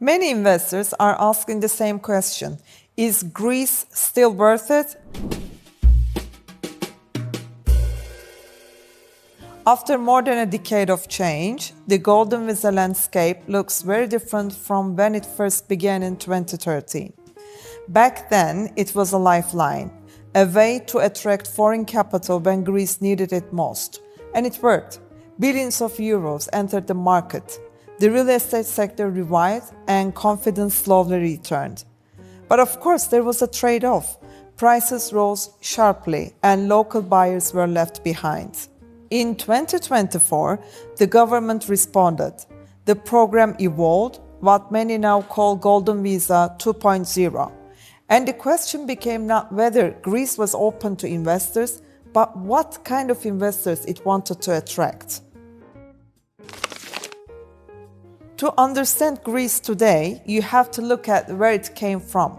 Many investors are asking the same question. Is Greece still worth it? After more than a decade of change, the golden visa landscape looks very different from when it first began in 2013. Back then, it was a lifeline, a way to attract foreign capital when Greece needed it most. And it worked. Billions of euros entered the market. The real estate sector revived and confidence slowly returned. But of course, there was a trade-off. Prices rose sharply and local buyers were left behind. In 2024, the government responded. The program evolved, what many now call Golden Visa 2.0. And the question became not whether Greece was open to investors, but what kind of investors it wanted to attract. To understand Greece today, you have to look at where it came from.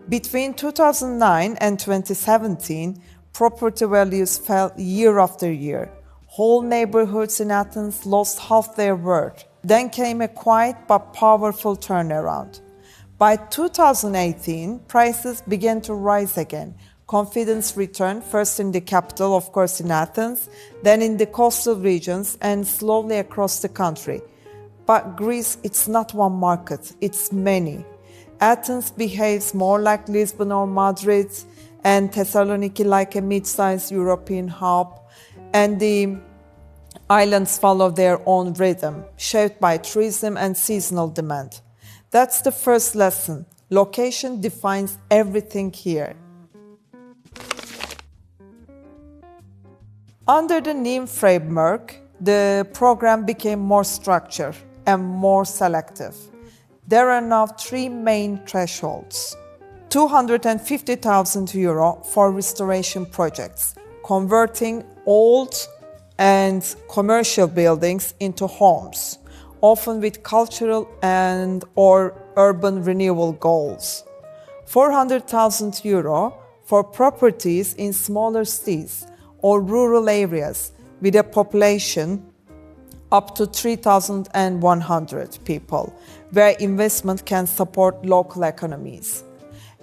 Between 2009 and 2017, property values fell year after year. Whole neighborhoods in Athens lost half their worth. Then came a quiet but powerful turnaround. By 2018, prices began to rise again. Confidence returned, first in the capital, of course in Athens, then in the coastal regions and slowly across the country. But Greece, it's not one market, it's many. Athens behaves more like Lisbon or Madrid, and Thessaloniki like a mid-sized European hub, and the islands follow their own rhythm, shaped by tourism and seasonal demand. That's the first lesson. Location defines everything here. Under the NEEM framework, the program became more structured and more selective. There are now three main thresholds. €250,000 for restoration projects, converting old and commercial buildings into homes, often with cultural and or urban renewal goals. €400,000 for properties in smaller cities or rural areas with a population up to 3,100 people, where investment can support local economies.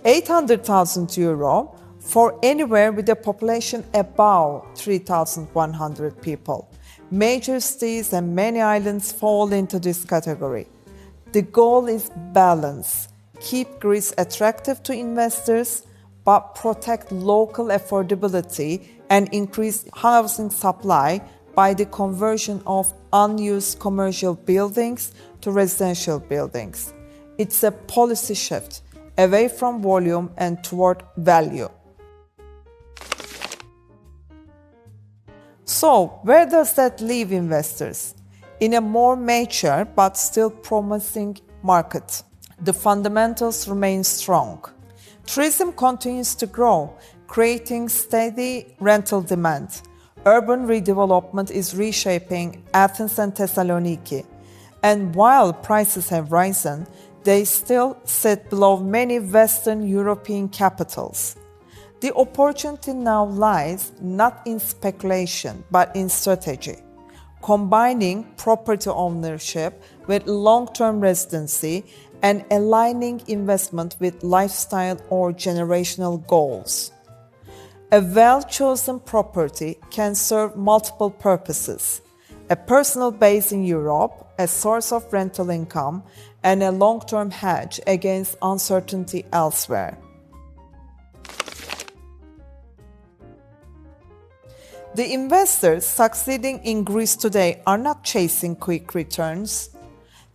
€800,000 for anywhere with a population above 3,100 people. Major cities and many islands fall into this category. The goal is balance. Keep Greece attractive to investors, but protect local affordability and increase housing supply by the conversion of unused commercial buildings to residential buildings. It's a policy shift away from volume and toward value. So, where does that leave investors? In a more mature but still promising market. The fundamentals remain strong. Tourism continues to grow, creating steady rental demand. Urban redevelopment is reshaping Athens and Thessaloniki. And while prices have risen, they still sit below many Western European capitals. The opportunity now lies not in speculation, but in strategy. Combining property ownership with long-term residency and aligning investment with lifestyle or generational goals. A well-chosen property can serve multiple purposes: a personal base in Europe, a source of rental income, and a long-term hedge against uncertainty elsewhere. The investors succeeding in Greece today are not chasing quick returns.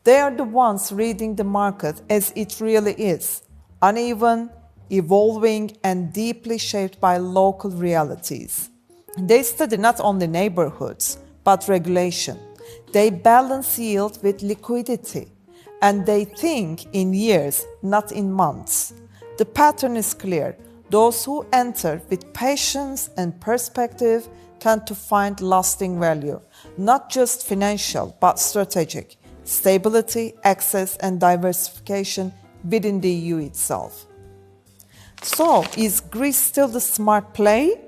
They are the ones reading the market as it really is, uneven, evolving, and deeply shaped by local realities. They study not only neighborhoods, but regulation. They balance yield with liquidity, and they think in years, not in months. The pattern is clear. Those who enter with patience and perspective tend to find lasting value, not just financial, but strategic, stability, access, and diversification within the EU itself. So, is Greece still the smart play?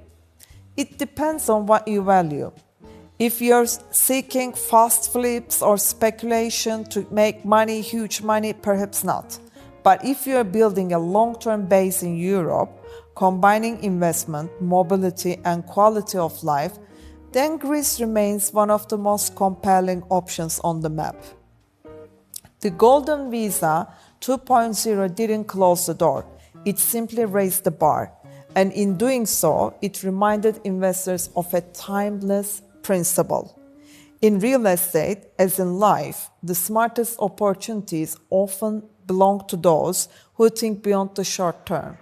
It depends on what you value. If you're seeking fast flips or speculation to make money, huge money, perhaps not. But if you're building a long-term base in Europe, combining investment, mobility, and quality of life, then Greece remains one of the most compelling options on the map. The Golden Visa 2.0 didn't close the door, it simply raised the bar. And in doing so, it reminded investors of a timeless principle. In real estate, as in life, the smartest opportunities often belong to those who think beyond the short term.